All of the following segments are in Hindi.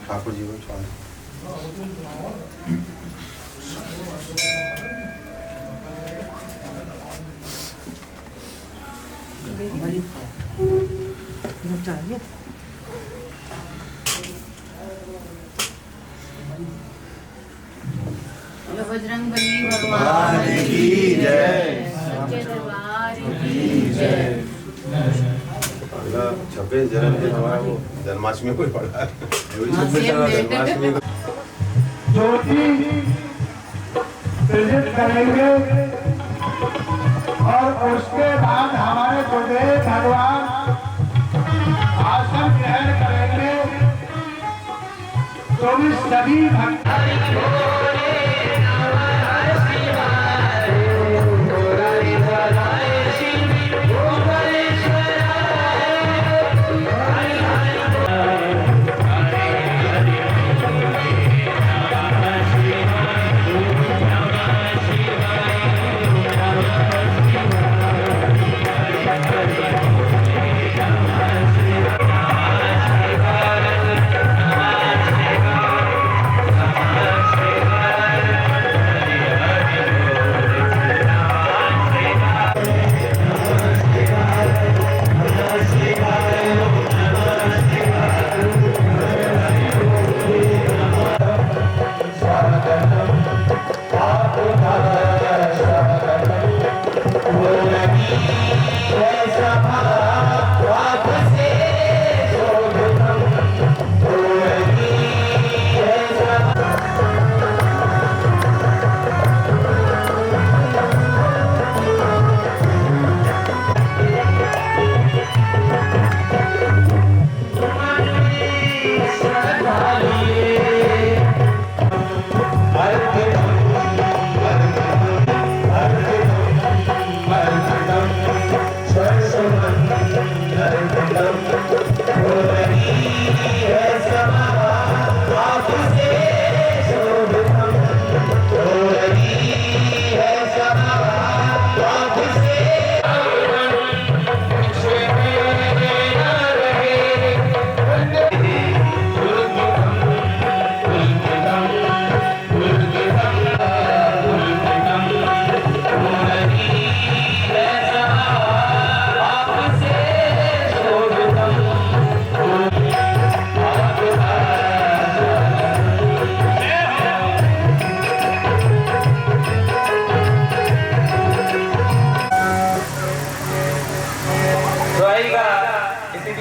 ठाकुर जी को छुआ चाहिए। बजरंगबली भगवान की जय। सच्चे दरबार की जय। 26 जन्मदिन हमारा वो जन्माष्टमी को ही पड़ा है। 26 जन्माष्टमी को ज्योति प्रेजेंट करेंगे और उसके बाद हमारे गुरुदेव भगवान आसन ग्रहण करेंगे। तो भी सभी भक्त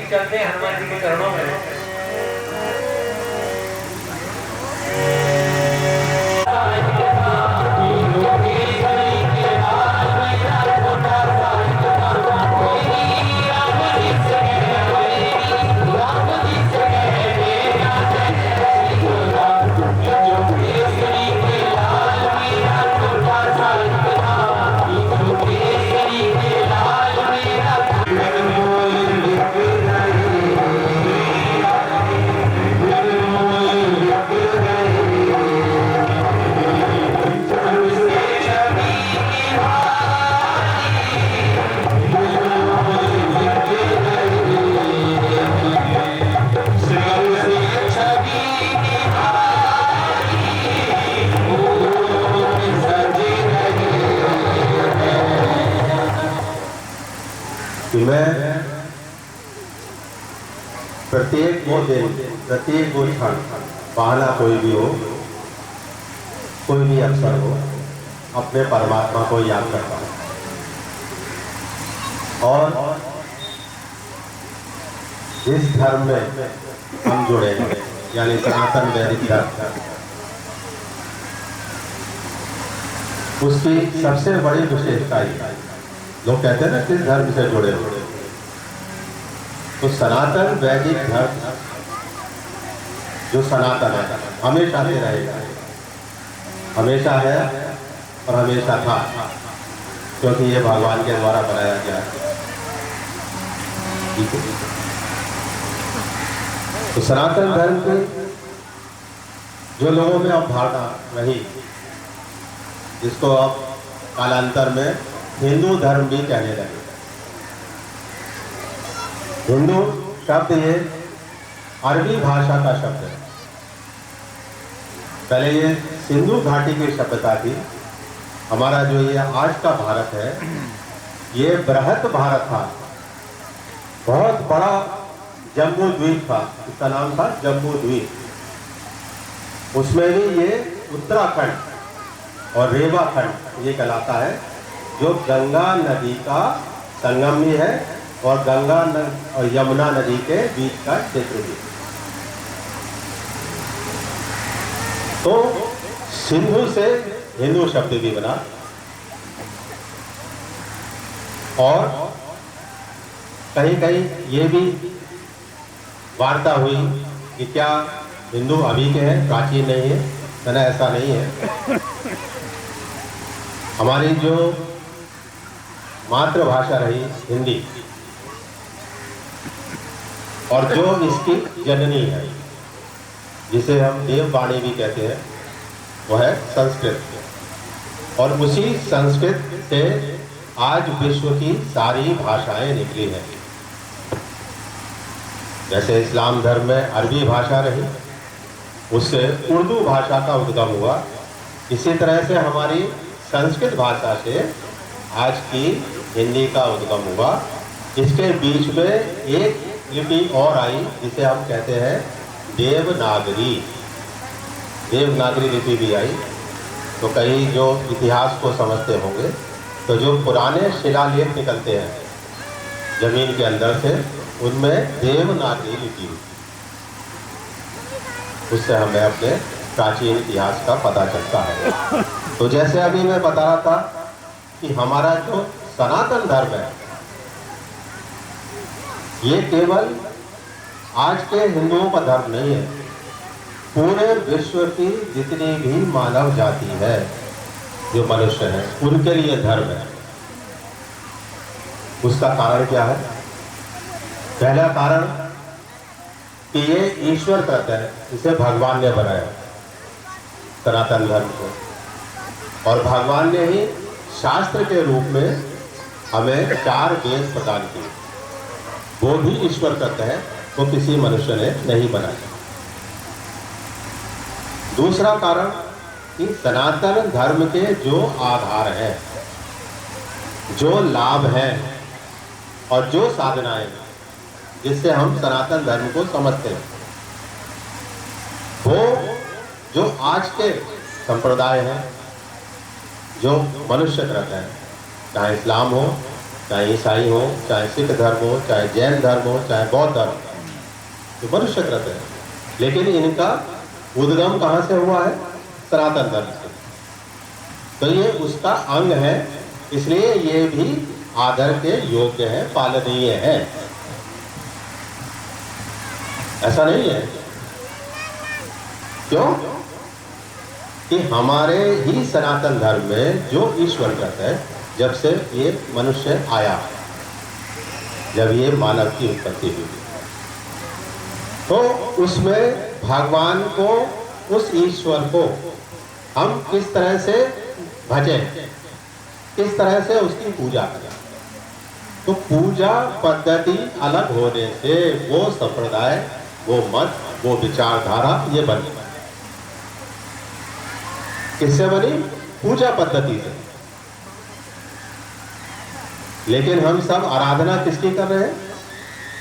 चलते हनुमान जी के चरणों में। मैं प्रत्येक वो दिन प्रत्येक वो क्षण बहाना कोई भी हो, कोई भी अवसर हो, अपने परमात्मा को याद करता हूँ। और जिस धर्म में हम जुड़े हैं यानी सनातन वैदिक धर्म, उसकी सबसे बड़ी विशेषता है, लोग कहते हैं ना किस धर्म से जुड़े हुए, तो सनातन वैदिक धर्म जो सनातन है हमेशा से रहेगा, हमेशा है और हमेशा था, क्योंकि ये भगवान के द्वारा बनाया गया है। तो सनातन धर्म की जो लोगों में अवधारणा रही, जिसको अब कालांतर में हिंदू धर्म भी कहने लगे। हिंदू शब्द ये अरबी भाषा का शब्द है पहले ये सिंधु घाटी की सभ्यता थी। हमारा जो ये आज का भारत है, ये बृहत भारत था, बहुत बड़ा जम्बू द्वीप था, इसका नाम था जम्बू द्वीप। उसमें भी ये उत्तराखंड और रेवाखंड ये कहलाता है, जो गंगा नदी का संगम भी है और और यमुना नदी के बीच का क्षेत्र भी। तो सिंधु से हिंदू शब्द भी बना और कहीं कहीं ये भी वार्ता हुई कि क्या हिंदू अभी के हैं, प्राचीन नहीं है। मैंने ऐसा नहीं है। हमारी जो मातृभाषा रही हिंदी और जो इसकी जननी है, जिसे हम देववाणी भी कहते हैं, वो है संस्कृत। और उसी संस्कृत से आज विश्व की सारी भाषाएं निकली हैं। जैसे इस्लाम धर्म में अरबी भाषा रही, उससे उर्दू भाषा का उद्गम हुआ। इसी तरह से हमारी संस्कृत भाषा से आज की हिंदी का उद्गम हुआ। इसके बीच में एक लिपि और आई, जिसे हम कहते हैं देवनागरी। देवनागरी लिपि भी आई। तो कई जो इतिहास को समझते होंगे, तो जो पुराने शिलालेख निकलते हैं जमीन के अंदर से, उनमें देवनागरी लिपि, उससे हमें अपने प्राचीन इतिहास का पता चलता है। तो जैसे अभी मैं बता रहा था कि हमारा जो सनातन धर्म है, ये केवल आज के हिंदुओं का धर्म नहीं है। पूरे विश्व की जितनी भी मानव जाति है, जो मनुष्य है, उनके लिए धर्म है। उसका कारण क्या है? पहला कारण कि ये ईश्वर कृत है, इसे भगवान ने बनाया सनातन धर्म को, और भगवान ने ही शास्त्र के रूप में हमें 4 वेद प्रदान किए। वो भी ईश्वर कृत है, वो किसी मनुष्य ने नहीं बनाया। दूसरा कारण कि सनातन धर्म के जो आधार हैं, जो लाभ हैं और जो साधनाएं, जिससे हम सनातन धर्म को समझते हैं, वो जो आज के संप्रदाय हैं, जो मनुष्य कृत हैं, चाहे इस्लाम हो, चाहे ईसाई हो, चाहे सिख धर्म हो, चाहे जैन धर्म हो, चाहे बौद्ध धर्म, तो मनुष्य कृत है। लेकिन इनका उद्गम कहाँ से हुआ है? सनातन धर्म से। तो ये उसका अंग है, इसलिए ये भी आदर के योग्य है, पालनीय है। ऐसा नहीं है। क्यों? कि हमारे ही सनातन धर्म में जो ईश्वर कृत है, जब से ये मनुष्य आया, जब ये मानव की उत्पत्ति हुई, तो उसमें भगवान को, उस ईश्वर को हम किस तरह से भजें, किस तरह से उसकी पूजा करें। तो पूजा पद्धति अलग होने से वो संप्रदाय, वो मत, वो विचारधारा ये बनी। किससे बनी? पूजा पद्धति से। लेकिन हम सब आराधना किसकी कर रहे हैं?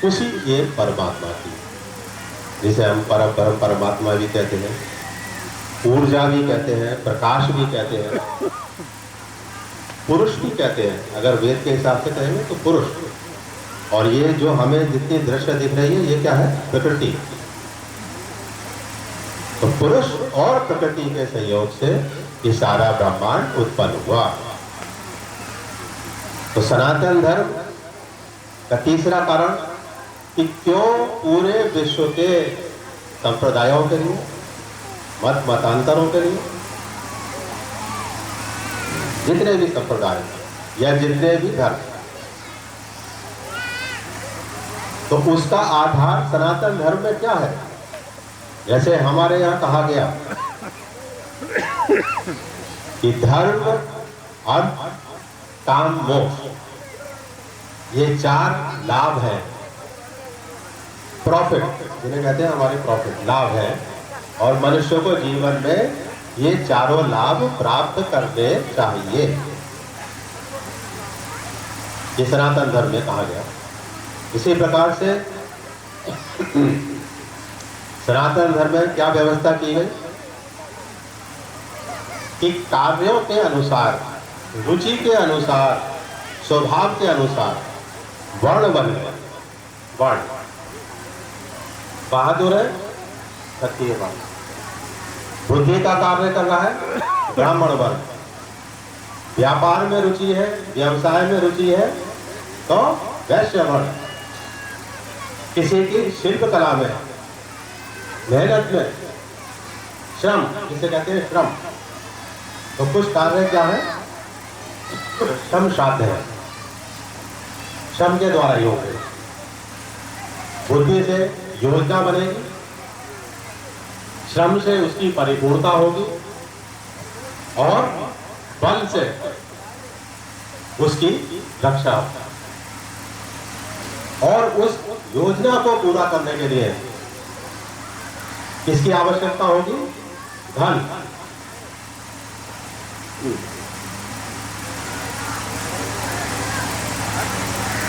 उसी एक परमात्मा की, जिसे हम परम परमात्मा भी कहते हैं, ऊर्जा भी कहते हैं, प्रकाश भी कहते हैं, पुरुष भी कहते हैं। अगर वेद के हिसाब से कहेंगे तो पुरुष। और ये जो हमें जितनी दृश्य दिख रही है, ये क्या है? प्रकृति। तो पुरुष और प्रकृति के संयोग से ये सारा ब्रह्मांड उत्पन्न हुआ। तो सनातन धर्म का तीसरा कारण कि क्यों पूरे विश्व के संप्रदायों के लिए, मतांतरों के लिए, जितने भी संप्रदाय या जितने भी धर्म, तो उसका आधार सनातन धर्म में क्या है? जैसे हमारे यहाँ कहा गया कि धर्म, अर्थ, काम, मोक्ष, ये 4 लाभ हैं। प्रॉफिट जिन्हें कहते हैं, हमारे प्रॉफिट लाभ है। और मनुष्य को जीवन में ये चारों लाभ प्राप्त करने चाहिए। ये सनातन धर्म में कहा गया। इसी प्रकार से सनातन धर्म में क्या व्यवस्था की गई कि कार्यों के अनुसार, रुचि के अनुसार, स्वभाव के अनुसार वर्ण बन गए। वर्ण बहादुर है, क्षत्रिय वर्ण। बुद्धि का कार्य कर रहा है, ब्राह्मण वर्ण। व्यापार में रुचि है, व्यवसाय में रुचि है, तो वैश्य वर्ण। किसी की शिल्प कला में, मेहनत में, श्रम जिसे कहते हैं श्रम, तो कुछ कार्य क्या है, श्रम साध्य है, श्रम के द्वारा योग है। बुद्धि से योजना बनेगी, श्रम से उसकी परिपूर्णता होगी और बल से उसकी रक्षा होगी। और उस योजना को पूरा करने के लिए किसकी आवश्यकता होगी? धन।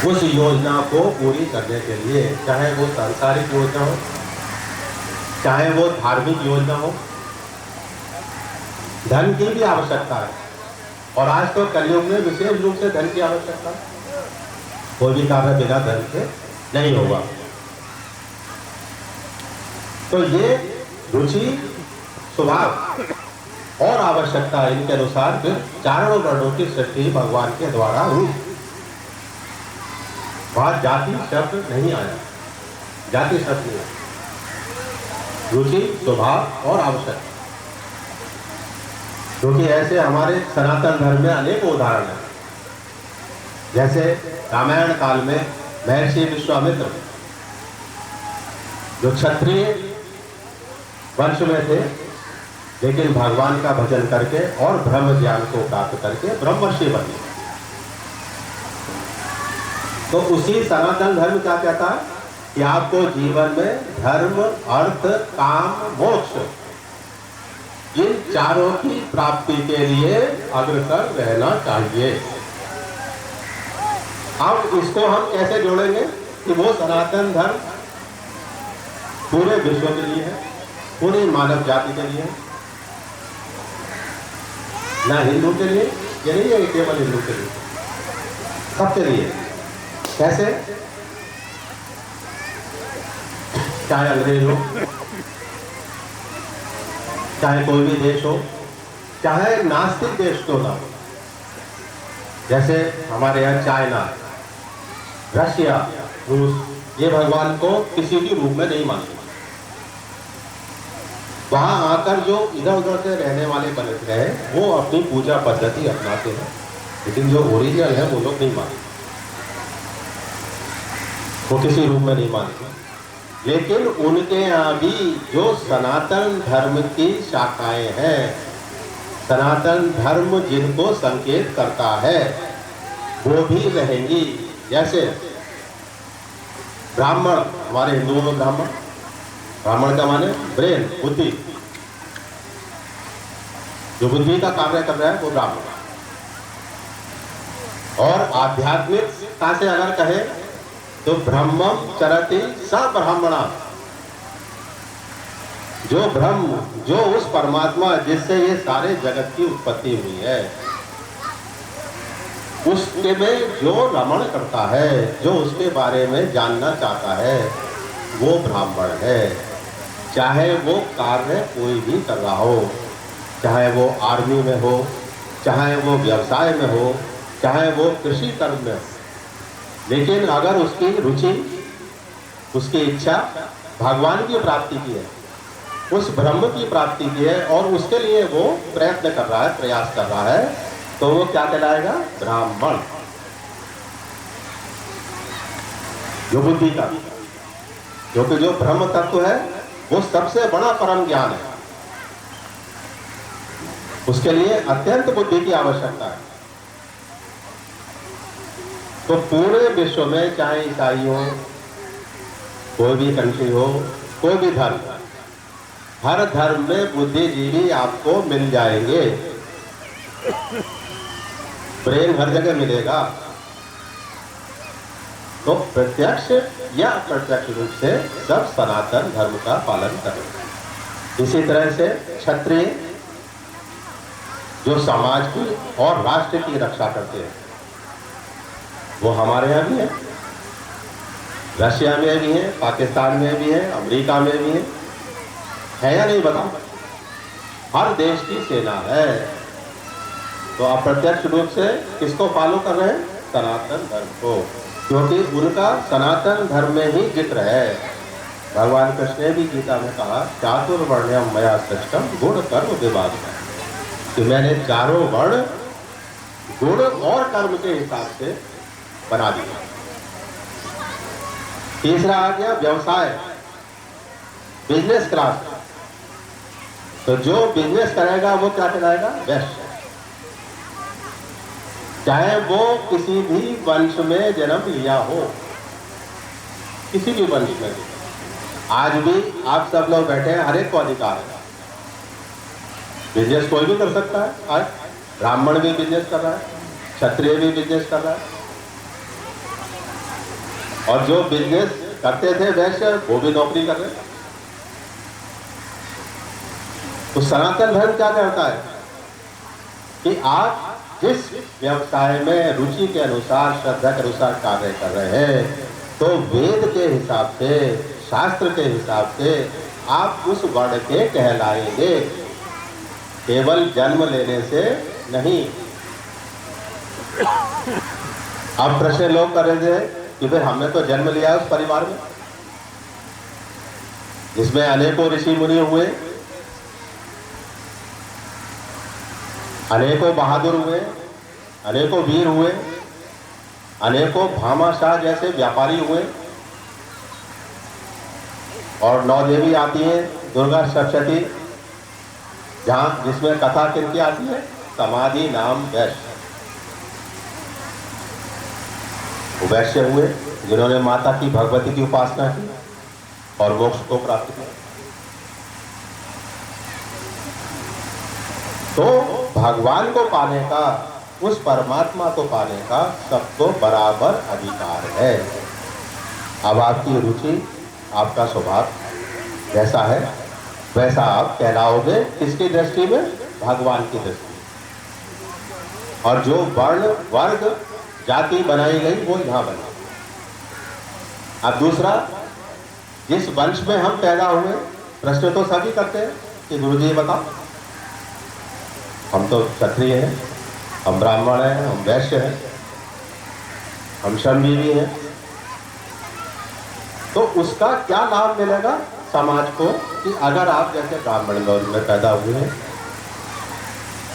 उस योजना को पूरी करने के लिए, चाहे वो सांसारिक योजना हो, चाहे वो धार्मिक योजना हो, धन की भी आवश्यकता है। और आज तो कलयुग में विशेष रूप से धन की आवश्यकता है। कोई भी कार्य बिना धन के नहीं होगा। तो ये रुचि, स्वभाव और आवश्यकता, इनके अनुसार फिर चारों वर्णों की सृष्टि भगवान के द्वारा हुई। वहां जाति शब्द नहीं आया, जाति शब्द नहीं आया। रुचि, स्वभाव और आवश्यकता। क्योंकि ऐसे हमारे सनातन धर्म में अनेक उदाहरण हैं। जैसे रामायण काल में महर्षि विश्वामित्र जो क्षत्रिय वंश में थे, लेकिन भगवान का भजन करके और ब्रह्म ज्ञान को प्राप्त करके ब्रह्मर्षि बने। तो उसी सनातन धर्म क्या कहता है कि आपको जीवन में धर्म, अर्थ, काम, मोक्ष, इन चारों की प्राप्ति के लिए अग्रसर रहना चाहिए। अब इसको हम कैसे जोड़ेंगे कि वो सनातन धर्म पूरे विश्व के लिए है, पूरी मानव जाति के लिए है, ना हिंदू के लिए, ये नहीं है केवल हिंदू के लिए, सबके लिए। कैसे? चाहे अंग्रेज हो, चाहे कोई भी देश हो, चाहे नास्तिक देश क्यों ना हो, जैसे हमारे यहाँ चाइना, रशिया, रूस, ये भगवान को किसी भी रूप में नहीं मानते। वहां आकर जो इधर उधर से रहने वाले बने गए, वो अपनी पूजा पद्धति अपनाते हैं, लेकिन जो ओरिजिनल है वो लोग नहीं मानते, वो किसी रूप में नहीं मानते। लेकिन उनके यहाँ भी जो सनातन धर्म की शाखाएं हैं, सनातन धर्म जिनको संकेत करता है, वो भी रहेंगी। जैसे ब्राह्मण, हमारे हिंदुओं में ब्राह्मण, ब्राह्मण का माने ब्रेन, बुद्धि, जो बुद्धि का कार्य कर रहा है वो ब्राह्मण। और आध्यात्मिकता से अगर कहे तो ब्रह्मम चरति स ब्राह्मणा, जो ब्रह्म, जो उस परमात्मा जिससे ये सारे जगत की उत्पत्ति हुई है, उसके में जो रमण करता है, जो उसके बारे में जानना चाहता है, वो ब्राह्मण है। चाहे वो कार्य कोई भी कर रहा हो, चाहे वो आर्मी में हो, चाहे वो व्यवसाय में हो, चाहे वो कृषि कर्म में हो, लेकिन अगर उसकी रुचि, उसकी इच्छा भगवान की प्राप्ति की है, उस ब्रह्म की प्राप्ति की है, और उसके लिए वो प्रयत्न कर रहा है, प्रयास कर रहा है, तो वो क्या कहलाएगा? ब्राह्मण। जो बुद्धि का, क्योंकि जो ब्रह्म तत्व है वो सबसे बड़ा परम ज्ञान है, उसके लिए अत्यंत बुद्धि की आवश्यकता है। तो पूरे विश्व में, चाहे ईसाई हो, कोई भी कंट्री हो, कोई भी धर्म, हर धर्म में बुद्धिजीवी आपको मिल जाएंगे, प्रेम हर जगह मिलेगा। तो प्रत्यक्ष या अप्रत्यक्ष रूप से सब सनातन धर्म का पालन करें। इसी तरह से क्षत्रिय जो समाज की और राष्ट्र की रक्षा करते हैं, वो हमारे यहाँ भी है, रशिया में भी है, पाकिस्तान में भी है, अमेरिका में भी है या नहीं बताओ? हर देश की सेना है। तो अप्रत्यक्ष रूप से किसको फॉलो कर रहे हैं? सनातन धर्म को, क्योंकि उनका सनातन धर्म में ही जिक्र है। भगवान कृष्ण ने भी गीता में कहा, चातुर्वर्ण्यम मया सृष्टम गुण कर्म विभागः, कि मैंने चारों वर्ण गुण और कर्म के हिसाब से बना दिया। तीसरा आ गया व्यवसाय, बिजनेस क्लास। तो जो बिजनेस करेगा वो क्या कहलाएगा? वैश्य। चाहे वो किसी भी वंश में जन्म लिया हो, किसी भी वंश में। आज भी आप सब लोग बैठे हैं, हर एक को अधिकार है। बिजनेस कोई भी कर सकता है। आज ब्राह्मण भी बिजनेस कर रहा है, क्षत्रिय भी बिजनेस कर रहा है, और जो बिजनेस करते थे वैश्य, वो भी नौकरी कर रहे हैं। तो सनातन धर्म क्या कहता है कि आप जिस व्यवसाय में रुचि के अनुसार, श्रद्धा के अनुसार कार्य कर रहे हैं, तो वेद के हिसाब से, शास्त्र के हिसाब से आप उस वर्ण के कहलाएंगे, केवल जन्म लेने से नहीं। अब प्रश्न लोग कर रहे थे कि फिर हमने तो जन्म लिया उस परिवार में जिसमें अनेकों ऋषि मुनि हुए, अनेकों बहादुर हुए, अनेकों वीर हुए, अनेकों भामाशाह जैसे व्यापारी हुए, और 9 देवी आती हैं, दुर्गा सरस्वती, जहाँ जिसमें कथा किनकी आती है? समाधि नाम वैश्य। वो वैश्य हुए जिन्होंने माता की, भगवती की उपासना की और मोक्ष को प्राप्त किया। तो भगवान को पाने का, उस परमात्मा को पाने का सबको बराबर अधिकार है। अब आपकी रुचि, आपका स्वभाव जैसा है वैसा आप कहलाओगे। किसकी दृष्टि में? भगवान की दृष्टि में। और जो वर्ण, वर्ग, जाति बनाई गई वो यहाँ बना। अब दूसरा, जिस वंश में हम पैदा हुए, प्रश्न तो सभी करते हैं कि गुरुजी बताओ, हम तो क्षत्रिय हैं, हम ब्राह्मण हैं, हम वैश्य हैं, हम श्रमजीवी हैं, तो उसका क्या लाभ मिलेगा समाज को? कि अगर आप जैसे ब्राह्मण वर्ण में पैदा हुए हैं,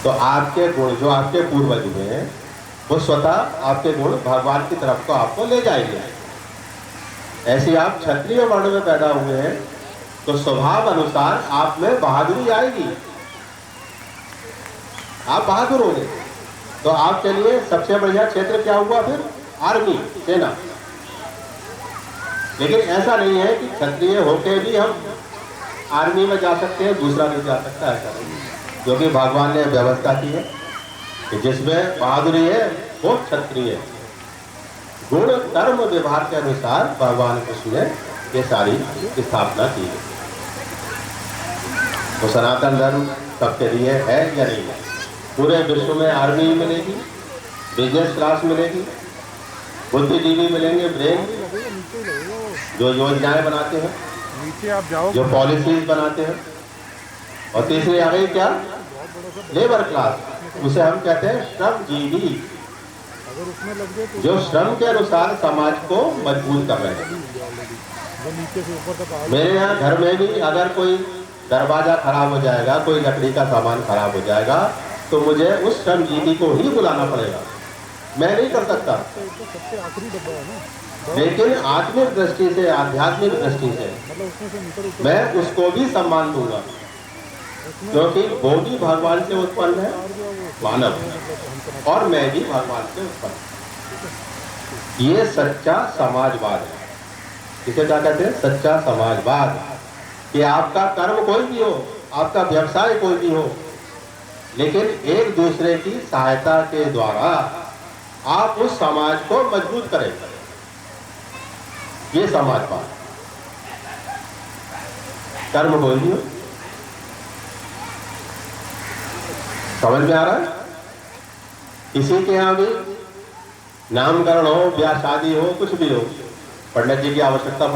तो आपके गुण, जो आपके पूर्वज हुए हैं, वो स्वतः आपके गुण भगवान की तरफ को आपको ले जाएंगे। ऐसे आप क्षत्रिय वर्ण में पैदा हुए हैं, तो स्वभाव अनुसार आप में बहादुरी आएगी, आप बहादुर होंगे। तो आपके लिए सबसे बढ़िया क्षेत्र क्या हुआ फिर? आर्मी, सेना। लेकिन ऐसा नहीं है कि क्षत्रिय होके भी हम आर्मी में जा सकते हैं, दूसरा नहीं जा सकता, ऐसा नहीं। क्योंकि भगवान ने व्यवस्था की है कि जिसमें बहादुरी है वो क्षत्रिय है। गुण कर्म विभाग के अनुसार भगवान कृष्ण ने ये सारी स्थापना की है। तो सनातन धर्म सबके लिए है या नहीं है? पूरे विश्व में आर्मी मिलेगी, बिजनेस क्लास मिलेगी, बुद्धिजीवी मिलेंगे, ब्रेन जो योजनाएं बनाते हैं, जो पॉलिसीज बनाते हैं। और तीसरी आ गई क्या? लेबर क्लास, उसे हम कहते हैं श्रमजीवी, जो श्रम के अनुसार समाज को मजबूत कर रहे हैं। मेरे यहाँ घर में भी अगर कोई दरवाजा खराब हो जाएगा, कोई लकड़ी का सामान खराब हो जाएगा, तो मुझे उस श्रमजीवी को ही बुलाना पड़ेगा, मैं नहीं कर सकता। लेकिन आत्मिक दृष्टि से, आध्यात्मिक दृष्टि से मैं उसको भी सम्मान दूंगा, क्योंकि वो भी भगवान से उत्पन्न है, मानव, और मैं भी भगवान से उत्पन्न। ये सच्चा समाजवाद है। इसे क्या कहते हैं? सच्चा समाजवाद। कि आपका कर्म कोई भी हो, आपका व्यवसाय कोई भी हो, लेकिन एक दूसरे की सहायता के द्वारा आप उस समाज को मजबूत करें। ये समाजवाद। कर्म कोई भी हो, समझ में आ रहा है? किसी के यहां भी नामकरण हो, ब्याह शादी हो, कुछ भी हो, पंडित जी की आवश्यकता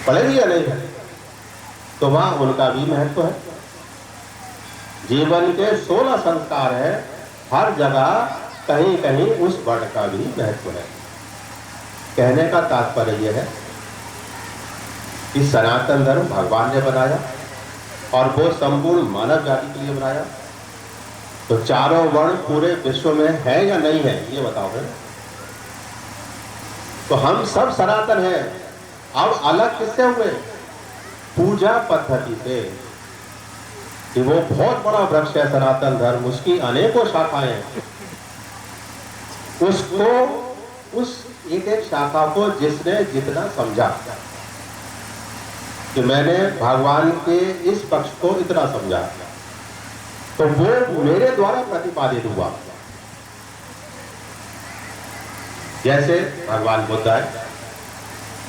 पड़ेगी या नहीं? तो वहां उनका भी महत्व है। जीवन के 16 संस्कार है, हर जगह कहीं कहीं उस वर्ण का भी महत्व है। कहने का तात्पर्य यह है कि सनातन धर्म भगवान ने बनाया और वो संपूर्ण मानव जाति के लिए बनाया। तो चारों वर्ण पूरे विश्व में है या नहीं है, ये बताओ। तो हम सब सनातन हैं। अब अलग किससे हुए? पूजा पद्धति से। कि वो बहुत बड़ा वृक्ष है सनातन धर्म, उसकी अनेकों शाखाएं हैं। उसको, उस एक एक शाखा को जिसने जितना समझा कि मैंने भगवान के इस पक्ष को इतना समझा, तो वो मेरे द्वारा प्रतिपादित हुआ। जैसे भगवान बुद्ध आए,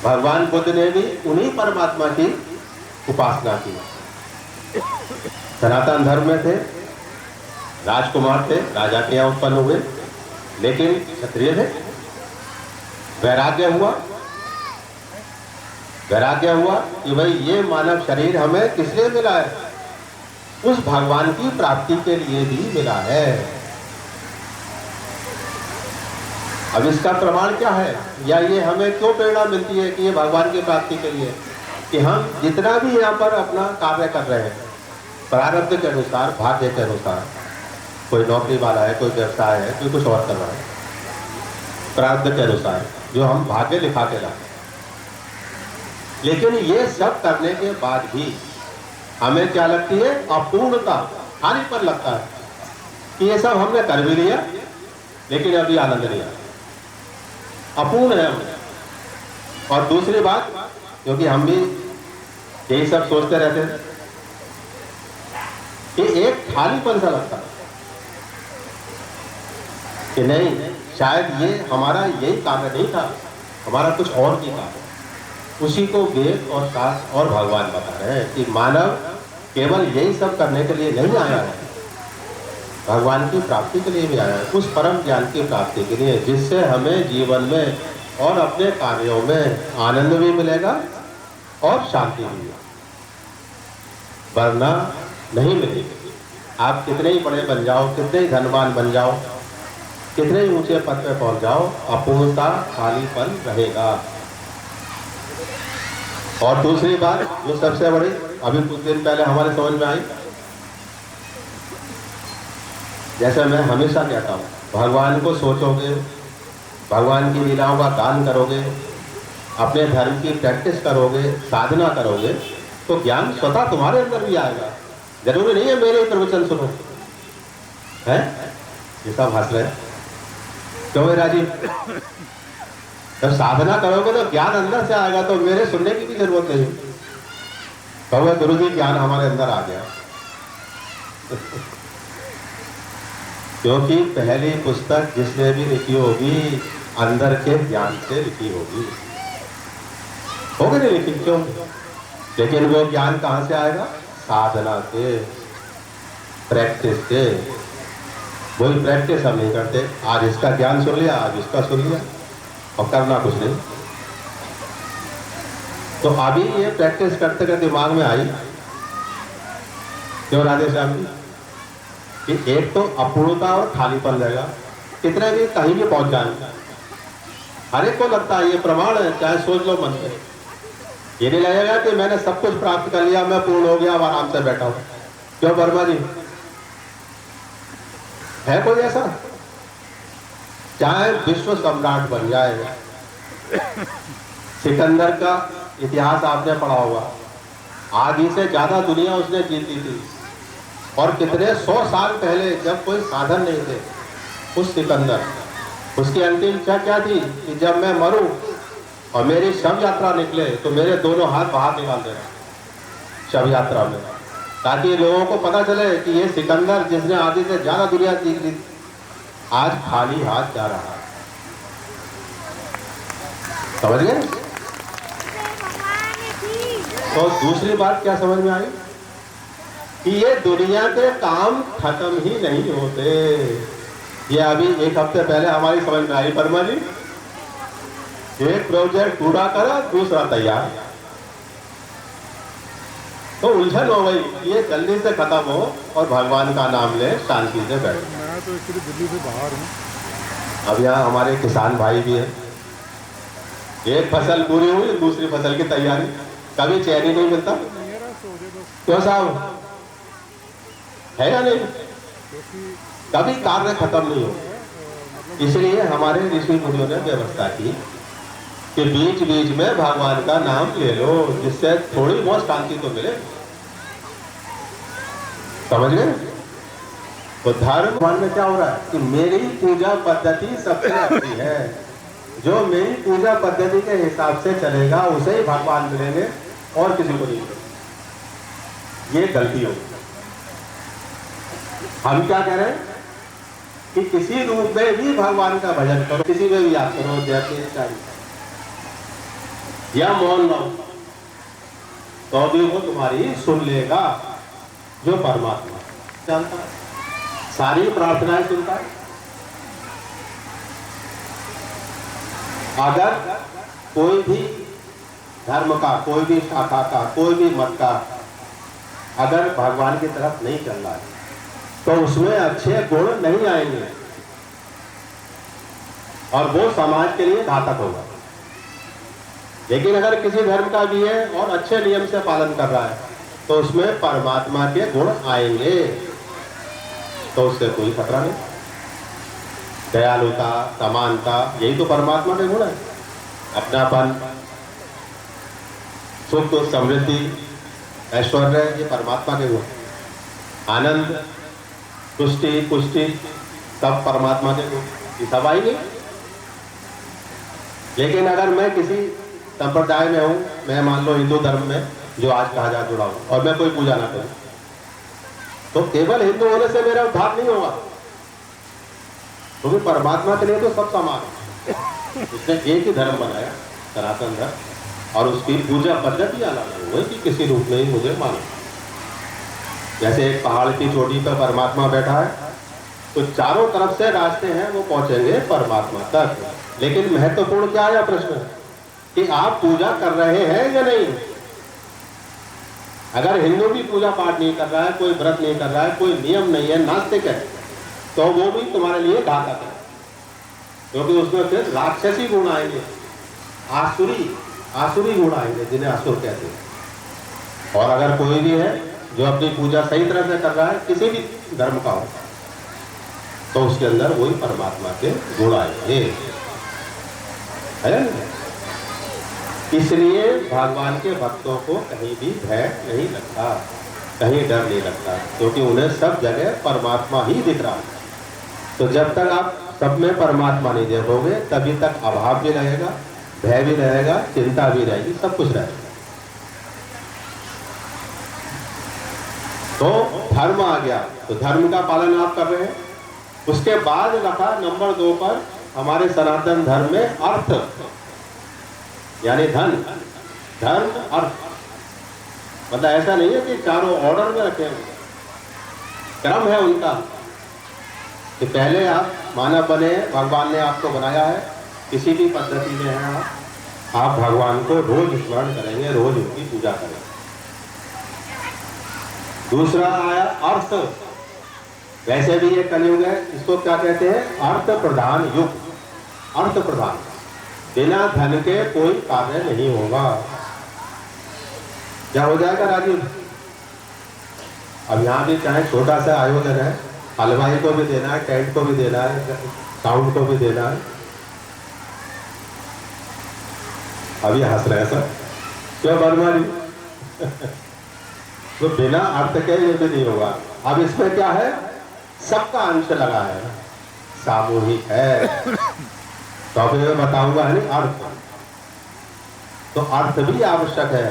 भगवान बुद्ध ने भी उन्हीं परमात्मा की उपासना की। सनातन धर्म में थे, राजकुमार थे, राजा के यहाँ उत्पन्न हुए, लेकिन क्षत्रिय थे। वैराग्य हुआ कि भाई ये मानव शरीर हमें किस लिए मिला है? उस भगवान की प्राप्ति के लिए भी मिला है। अब इसका प्रमाण क्या है, या ये हमें क्यों प्रेरणा मिलती है कि ये भगवान की प्राप्ति के लिए? कि हम जितना भी यहाँ पर अपना कार्य कर रहे हैं, प्रारब्ध के अनुसार, भाग्य के अनुसार, कोई नौकरी वाला है, कोई व्यवसाय है, कोई कुछ और कर रहा है, प्रारब्ध के अनुसार जो हम भाग्य लिखा के लाते। लेकिन ये सब करने के बाद भी हमें क्या लगती है? अपूर्णता, खालीपन लगता है कि ये सब हमने कर भी लिया लेकिन अभी आनंद नहीं आया, अपूर्ण है हमने। और दूसरी बात, क्योंकि हम भी यही सब सोचते रहते थे कि एक खालीपन सा लगता है कि नहीं, शायद ये हमारा यही कार्य नहीं था, हमारा कुछ और भी कार्य। उसी को वेद और शास्त्र और भगवान बता रहे हैं कि मानव केवल यही सब करने के लिए नहीं आया है, भगवान की प्राप्ति के लिए भी आया है, उस परम ज्ञान की प्राप्ति के लिए, जिससे हमें जीवन में और अपने कार्यों में आनंद भी मिलेगा और शांति भी मिलेगी, वरना नहीं मिलेगी। आप कितने ही बड़े बन जाओ, कितने ही धनवान बन जाओ, कितने ही ऊंचे पद पे पहुंच जाओ, अपूर्णता, खालीपन रहेगा। और दूसरी बात जो सबसे बड़ी, अभी कुछ दिन पहले हमारे समझ में आई, जैसे मैं हमेशा कहता हूँ, भगवान को सोचोगे, भगवान की लीलाओं का गान करोगे, अपने धर्म की प्रैक्टिस करोगे, साधना करोगे, तो ज्ञान स्वतः तुम्हारे अंदर भी आएगा। जरूरी नहीं है मेरे ही प्रवचन सुनो, है? ये सब हंस रहे हैं क्यों मेरा जी? जब साधना करोगे तो ज्ञान अंदर से आएगा, तो मेरे सुनने की भी जरूरत नहीं। कहोगे गुरु जी ज्ञान हमारे अंदर आ गया क्योंकि पहली पुस्तक जिसने भी लिखी होगी अंदर के ज्ञान से लिखी होगी नहीं लिखी, क्यों? लेकिन वो ज्ञान कहाँ से आएगा? साधना से, प्रैक्टिस से। वही प्रैक्टिस हम नहीं करते, आज इसका ज्ञान सुन लिया, आज इसका सुन लिया और करना कुछ नहीं। तो अभी ये प्रैक्टिस करते करते दिमाग में आई, क्यों राधे श्याम जी, कि एक तो अपूर्णता और खालीपन रहेगा, कितने भी कहीं भी पहुंच जाएंगे। हर एक को लगता है, ये प्रमाण है, चाहे सोच लो मन में, ये नहीं लगेगा कि मैंने सब कुछ प्राप्त कर लिया, मैं पूर्ण हो गया, अब आराम से बैठा हूं। क्यों वर्मा जी, है कोई ऐसा? चाहे विश्व सम्राट बन जाए, सिकंदर का इतिहास आपने पढ़ा होगा, आधी से ज्यादा दुनिया उसने जीती थी, और कितने 100 साल पहले जब कोई साधन नहीं थे, उस सिकंदर, उसकी अंतिम इच्छा क्या थी कि जब मैं मरूं और मेरी शव यात्रा निकले तो मेरे दोनों हाथ बाहर निकाल देना शव यात्रा में, ताकि लोगों को पता चले कि ये सिकंदर जिसने आदि से ज्यादा दुनिया जीत ली आज खाली हाथ जा रहा है। समझ गए? तो दूसरी बात क्या समझ में आई कि ये दुनिया के काम खत्म ही नहीं होते। ये अभी एक हफ्ते पहले हमारी समझ में आई वर्मा जी, एक प्रोजेक्ट पूरा करा दूसरा तैयार, तो उलझन हो गई, ये जल्दी से खत्म हो और भगवान का नाम ले, शांति से बैठो। मैं तो एक्चुअली दिल्ली से बाहर हूँ। अब यहाँ हमारे किसान भाई भी हैं, एक फसल पूरी हुई दूसरी फसल की तैयारी, कभी चैन ही नहीं मिलता। क्यों साहब, है या नहीं? कभी कार्य खत्म नहीं हो। इसलिए हमारे ऋषि मुनियों ने व्यवस्था की कि बीच बीच में भगवान का नाम ले लो, जिससे थोड़ी बहुत शांति तो मिले। समझ गए? तो धर्म मान में क्या हो रहा है कि मेरी पूजा पद्धति सबसे अच्छी है, जो मेरी पूजा पद्धति के हिसाब से चलेगा उसे ही भगवान मिलेंगे और किसी को नहीं मिलेंगे। ये गलती होगी। हम क्या कह रहे हैं कि किसी रूप में भी भगवान का भजन करो, किसी में भी याद करो, जैसे चाहिए या मौन रहो, तो भी वो तुम्हारी सुन लेगा। जो परमात्मा जानता है, सारी प्रार्थनाएं सुनता है। अगर कोई भी धर्म का, कोई भी शाखा का, कोई भी मत का अगर भगवान की तरफ नहीं चल रहा है तो उसमें अच्छे गुण नहीं आएंगे और वो समाज के लिए घातक होगा। लेकिन अगर किसी धर्म का भी है और अच्छे नियम से पालन कर रहा है तो उसमें परमात्मा के गुण आएंगे, तो उससे कोई खतरा नहीं। दयालुता, समानता, यही तो परमात्मा के गुण है। अपनापन, सुख, समृद्धि, ऐश्वर्य, ये परमात्मा के गुण। आनंद, तुष्टि, पुष्टि, सब परमात्मा के गुण, ये सब आएंगे। लेकिन अगर मैं किसी संप्रदाय में हूँ, मैं मान लो हिंदू धर्म में जो आज कहा जा जुड़ा हूँ, और मैं कोई पूजा ना करूँ, तो केवल हिंदू होने से मेरा उद्धार नहीं होगा, क्योंकि परमात्मा के लिए तो सब समान है। उसने एक ही धर्म बनाया, सनातन धर्म, और उसकी पूजा पद्धति अलग है, वही कि किसी रूप में ही मुझे मानो। जैसे एक पहाड़ की चोटी पर परमात्मा बैठा है, तो चारों तरफ से रास्ते हैं, वो पहुंचेंगे परमात्मा तक। लेकिन महत्वपूर्ण क्या है प्रश्न कि आप पूजा कर रहे हैं या नहीं। अगर हिंदू भी पूजा पाठ नहीं कर रहा है, कोई व्रत नहीं कर रहा है, कोई नियम नहीं है, नास्तिक है, तो वो भी तुम्हारे लिए घातक है, क्योंकि उसमें फिर राक्षसी गुण आएंगे, आसुरी गुण आएंगे, जिन्हें असुर कहते हैं। और अगर कोई भी है जो अपनी पूजा सही तरह से कर रहा है, किसी भी धर्म का हो, तो उसके अंदर वही परमात्मा के गुण आएंगे, है ना? इसलिए भगवान के भक्तों को कहीं भी भय नहीं लगता, कहीं डर नहीं लगता, क्योंकि उन्हें सब जगह परमात्मा ही दिख रहा है। तो जब तक आप सब में परमात्मा नहीं देखोगे, तभी तक अभाव भी रहेगा, भय भी रहेगा, चिंता भी रहेगी, सब कुछ रहेगा। तो धर्म आ गया, तो धर्म का पालन आप कर रहे हैं। उसके बाद रखा नंबर 2 पर हमारे सनातन धर्म में अर्थ, यानी धन, धर्म, अर्थ। मतलब ऐसा नहीं है कि चारों ऑर्डर में रखे हुए, क्रम है उनका कि पहले आप मानव बने, भगवान ने आपको बनाया है, किसी भी पद्धति में है आप भगवान को रोज स्मरण करेंगे, रोज उनकी पूजा करेंगे। दूसरा आया अर्थ। वैसे भी ये कलयुग है, इसको क्या कहते हैं? अर्थ प्रधान युग। अर्थ प्रधान, बिना धन के कोई कार्य नहीं होगा। क्या हो जाएगा राजीव? अब यहाँ भी चाहे छोटा सा आयोजन है, हलवाई को भी देना है, टेंट को भी देना है, साउंड को भी देना है। अभी हंस रहे हैं सर, क्यों वर्मा जी? तो बिना अर्थ के ये भी नहीं होगा। अब इसमें क्या है? सबका अंश लगा है, सामूहिक है। तो अभी मैं बताऊंगा है अर्थ। तो अर्थ भी आवश्यक है।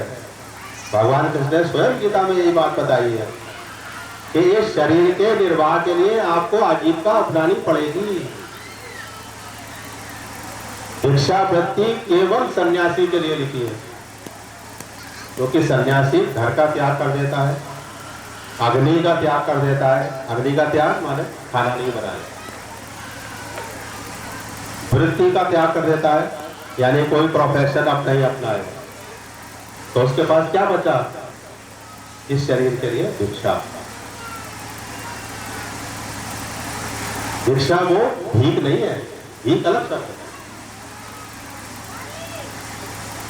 भगवान कृष्ण ने स्वयं गीता में यही बात बताई है कि इस शरीर के निर्वाह के लिए आपको आजीविका अपनानी पड़ेगी। भिक्षावृत्ति केवल सन्यासी के लिए लिखी है, क्योंकि सन्यासी घर का त्याग कर देता है, अग्नि का त्याग कर देता है। अग्नि का त्याग माने खाना नहीं बनाए, वृत्ति का त्याग कर देता है, यानी कोई प्रोफेशन अब नहीं अपनाए, तो उसके पास क्या बचा? इस शरीर के लिए भिक्षा। भिक्षा वो भीख नहीं है, भीख अलग शब्द है,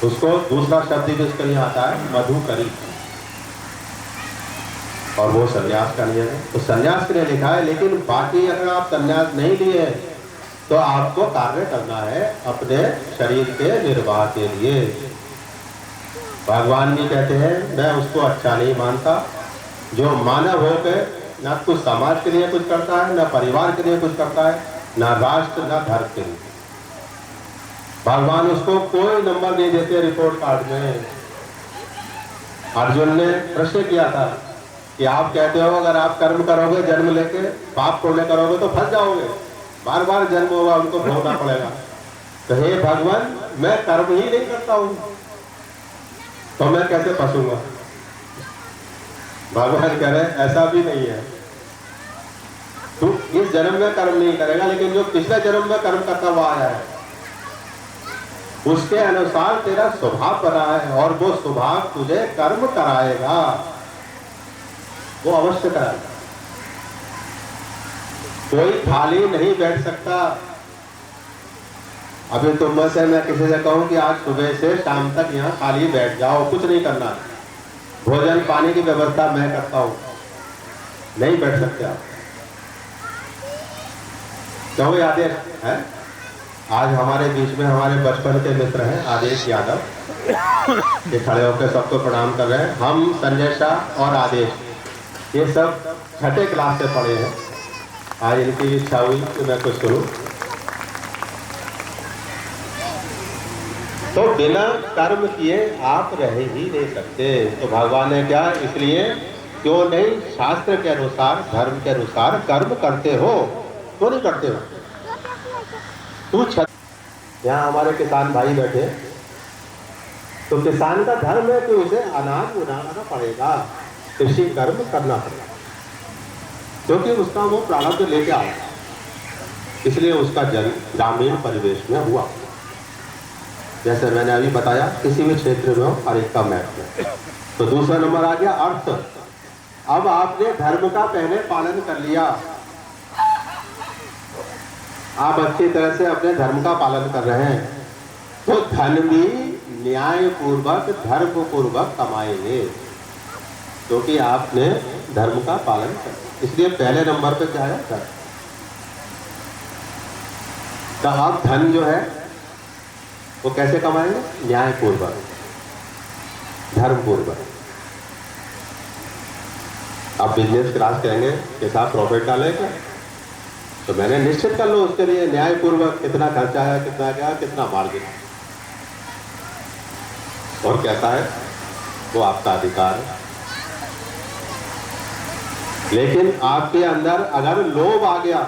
उसको दूसरा शब्द भी इसके लिए आता है मधुकरी, और वो सन्यास का नियम है। तो सन्यास के लिए लिखा है, लेकिन बाकी अगर आप सन्यास नहीं लिए तो आपको कार्य करना है अपने शरीर के निर्वाह के लिए। भगवान भी कहते हैं मैं उसको अच्छा नहीं मानता जो मानव होकर न कुछ समाज के लिए कुछ करता है, न परिवार के लिए कुछ करता है, न राष्ट्र न धर्म के लिए। भगवान उसको कोई नंबर नहीं देते रिपोर्ट कार्ड में। अर्जुन ने प्रश्न किया था कि आप कहते हो अगर आप कर्म करोगे जन्म लेके, पाप पुण्य करोगे तो फंस जाओगे, बार बार जन्म होगा, उनको भोगना पड़ेगा। तो हे भगवान मैं कर्म ही नहीं करता हूं तो मैं कैसे फंसूंगा? भगवान कह रहे ऐसा भी नहीं है, तू इस जन्म में कर्म नहीं करेगा, लेकिन जो पिछले जन्म में कर्म करता हुआ आया है उसके अनुसार तेरा स्वभाव बना है, और वो स्वभाव तुझे कर्म कराएगा, वो अवश्य कराएगा। कोई खाली नहीं बैठ सकता। अभी तुम में से मैं किसी से कहूं कि आज सुबह से शाम तक यहाँ खाली बैठ जाओ, कुछ नहीं करना, भोजन पानी की व्यवस्था मैं करता हूं, नहीं बैठ सकते आप। क्यों? आदेश है। आज हमारे बीच में हमारे बचपन के मित्र हैं आदेश यादव, ये खड़े होकर सबको प्रणाम कर रहे हैं। हम संजय शाह और आदेश ये सब छठे क्लास से पढ़े हैं। आज इनकी इच्छा हुई कि मैं कुछ करूं, तो बिना कर्म किए आप रह ही नहीं सकते। तो भगवान ने क्या, इसलिए क्यों नहीं शास्त्र के अनुसार धर्म के अनुसार कर्म करते हो? क्यों नहीं करते हो? तू यहाँ हमारे किसान भाई बैठे, तो किसान का धर्म है कि उसे अनाज उगाना पड़ेगा, कृषि कर्म करना पड़ेगा, क्योंकि उसका वो प्रारब्ध लेके आया, इसलिए उसका जन्म ग्रामीण परिवेश में हुआ। जैसे मैंने अभी बताया, किसी भी क्षेत्र में हो हर एक का महत्व है। तो दूसरा नंबर आ गया अर्थ। अब आपने धर्म का पहले पालन कर लिया, आप अच्छी तरह से अपने धर्म का पालन कर रहे हैं, तो धन भी न्याय पूर्वक धर्म पूर्वक कमाएंगे, क्योंकि आपने धर्म का पालन कर। इसलिए पहले नंबर पे क्या है? धर्म। तो आप धन जो है वो कैसे कमाएंगे? न्याय पूर्वक, धर्म पूर्वक। आप बिजनेस क्लास करेंगे कि साहब प्रॉफिट डालेगा, तो मैंने निश्चित कर लो उसके लिए न्याय पूर्वक कितना खर्चा है, कितना क्या, कितना मार्जिन और कैसा है, वो आपका अधिकार है। लेकिन आपके अंदर अगर लोभ आ गया,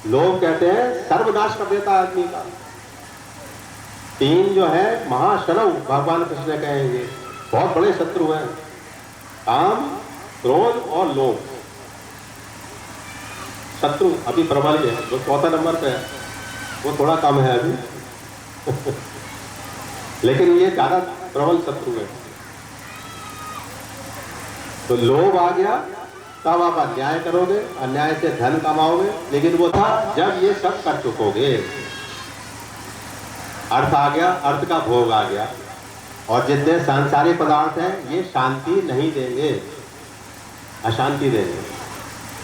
लोभ कहते हैं सर्वनाश कर देता है आदमी का। तीन जो है महाशत्रु, भगवान कृष्ण कहेंगे बहुत बड़े शत्रु हैं, काम, क्रोध और लोभ। शत्रु अभी प्रबल है, जो चौथा नंबर पे है वो थोड़ा कम है अभी लेकिन ये ज्यादा प्रबल शत्रु है। तो लोभ आ गया तब आप अन्याय करोगे, अन्याय से धन कमाओगे, लेकिन वो था जब ये सब कर चुकोगे। अर्थ आ गया, अर्थ का भोग आ गया, और जितने सांसारिक पदार्थ हैं ये शांति नहीं देंगे, अशांति देंगे,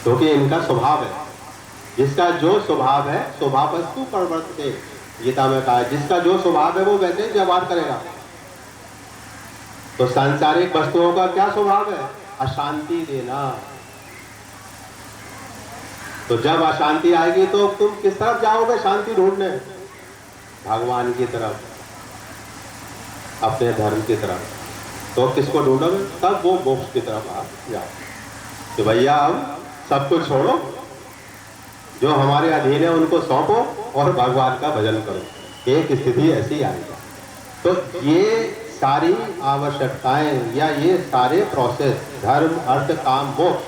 क्योंकि इनका स्वभाव है। जिसका जो स्वभाव है स्वभावस्तु प्रवर्तते, गीता में कहा है, जिसका जो स्वभाव है वो वैसे ही व्यवहार करेगा। तो सांसारिक वस्तुओं का क्या स्वभाव है? अशांति देना। तो जब अशांति आएगी तो तुम किस तरफ जाओगे शांति ढूंढने? भगवान की तरफ, अपने धर्म की तरफ, तो किसको ढूंढोगे? तब वो मोक्ष की तरफ आप जाओ कि भैया हम सब कुछ छोड़ो, जो हमारे अधीन है उनको सौंपो और भगवान का भजन करो। एक स्थिति ऐसी आएगी। तो ये सारी आवश्यकताएं या ये सारे प्रोसेस, धर्म, अर्थ, काम, मोक्ष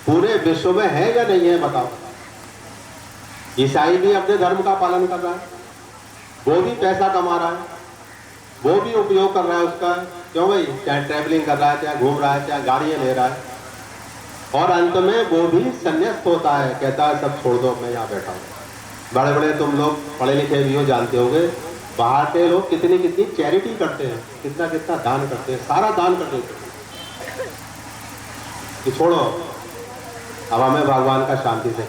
पूरे विश्व में है या नहीं है बताओ? ईसाई भी अपने धर्म का पालन कर रहा है, वो भी पैसा कमा रहा है, वो भी उपयोग कर रहा है उसका, क्यों भाई? चाहे ट्रैवलिंग कर रहा है, चाहे घूम रहा है, चाहे गाड़ियां ले रहा है, और अंत में वो भी संन्यास्त होता है, कहता है सब छोड़ दो, मैं यहाँ बैठा हूँ। बड़े बड़े तुम लोग पढ़े लिखे भी हो, जानते होंगे बाहर के लोग कितनी कितनी चैरिटी करते हैं, कितना कितना दान करते हैं, सारा दान कर देते हैं कि छोड़ो अब हमें भगवान का शांति से।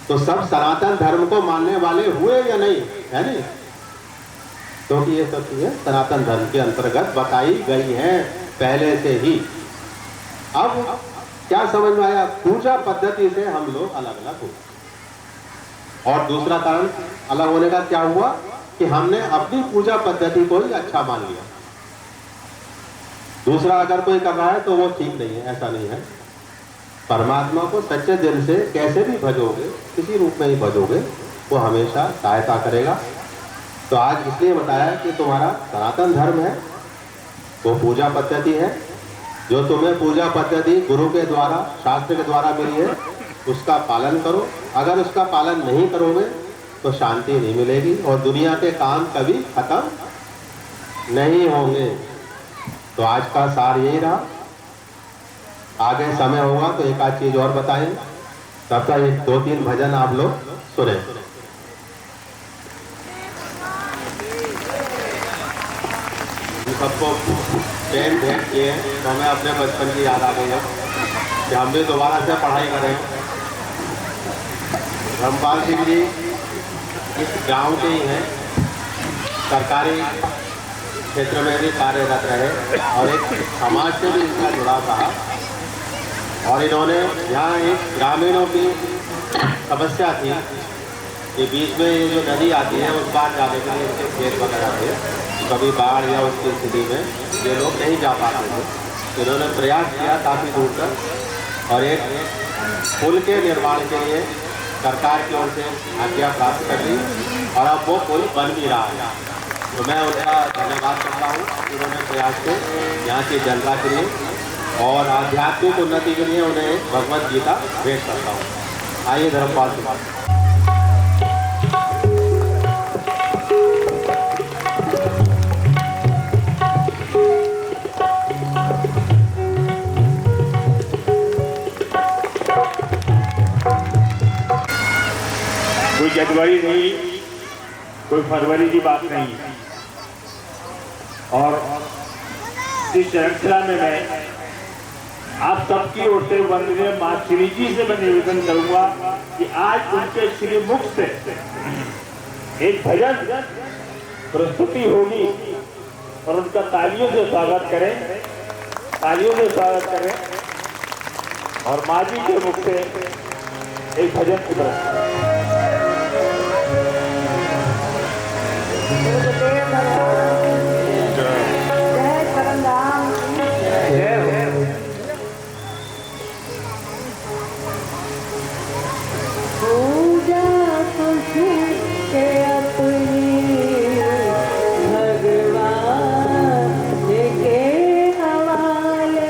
तो सब सनातन धर्म को मानने वाले हुए या नहीं? है नहीं? क्योंकि ये सब चीजें सनातन धर्म के अंतर्गत बताई गई हैं पहले से ही। अब क्या समझ में आया? पूजा पद्धति से हम लोग अलग अलग हुए। और दूसरा कारण अलग होने का क्या हुआ कि हमने अपनी पूजा पद्धति को ही अच्छा मान लिया। दूसरा अगर कोई कर रहा है तो वो ठीक नहीं है, ऐसा नहीं है। परमात्मा को सच्चे दिल से कैसे भी भजोगे, किसी रूप में ही भजोगे, वो हमेशा सहायता करेगा। तो आज इसलिए बताया कि तुम्हारा सनातन धर्म है, वो पूजा पद्धति है, जो तुम्हें पूजा पद्धति गुरु के द्वारा, शास्त्र के द्वारा मिली है, उसका पालन करो। अगर उसका पालन नहीं करोगे तो शांति नहीं मिलेगी और दुनिया के काम कभी खत्म नहीं होंगे। तो आज का सार यही रहा। आगे समय होगा तो एक आध चीज और बताएंगे। तब तक 2-3 भजन आप लोग सुने। सबको पेन भेंट किए तो हमें अपने बचपन की याद आ गई है कि हम भी दोबारा से पढ़ाई करें। धर्मपाल सिंह जी इस गांव के ही हैं, सरकारी क्षेत्र में भी कार्यरत रहे और एक समाज से भी इनका जुड़ाव रहा। और इन्होंने यहाँ एक ग्रामीणों की समस्या थी कि बीच में ये जो नदी आती है उस पार जाने के लिए इनके खेत वगैरह थे, कभी बाढ़ या उसकी स्थिति में ये लोग नहीं जा पाते थे। इन्होंने प्रयास किया काफ़ी दूर तक और एक पुल के निर्माण के लिए सरकार की ओर से आज्ञा प्राप्त कर ली और अब वो पुल बन भी रहा है। तो मैं उनका धन्यवाद करता हूँ, उन्होंने प्रयास को यहाँ की जनता के लिए और आध्यात्मिक उन्नति के लिए उन्हें भगवद गीता भेंट करता हूँ। आइए धर्मपाल जी। कोई जनवरी नहीं, कोई फरवरी की बात नहीं। और इस श्रृंखला में मैं आप सबकी ओर से वंदनीय मां श्री जी से मैं निवेदन करूंगा कि आज उनके श्री मुख से एक भजन प्रस्तुति होगी और उनका तालियों से स्वागत करें, तालियों से स्वागत करें और मां जी के मुख से एक भजन की प्रस्तुति। हवाले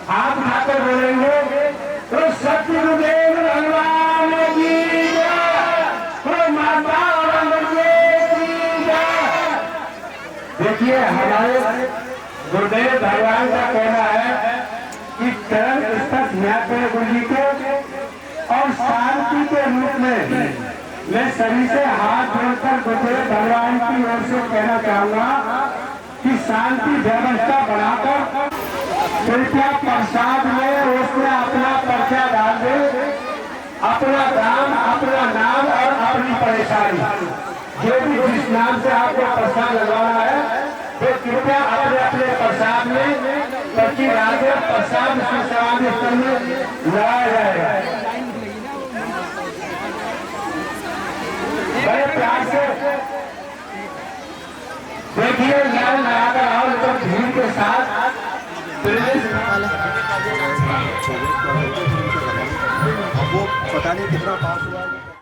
हाथ उठाकर बोलेंगे तो सतगुरुदेव भगवान की जय, तो माता औरंगजेब की जय। देखिए हमारे गुरुदेव भगवान का कहना है कि चरण स्पर्श यहाँ गुरु जी के और शांति के रूप में मैं सभी से हाथ जोड़कर गुरुदेव भगवान की ओर से कहना चाहूंगा कि शांति व्यवस्था बढ़ाकर कृपया प्रसाद में उसमें अपना पर्चा डाल दे, अपना दाम, अपना नाम और अपनी परेशानी, जो भी जिस नाम से आपको प्रसाद लगाना है तो कृपया अपने अपने प्रसाद में पर्ची डाल दे। प्रसाद से समाधि स्थल में लगाया जाएगा। बड़े प्यार से देखिए लाइन लगाकर आओ, तो भीड़ के साथ अब वो पता नहीं कितना पास हुआ।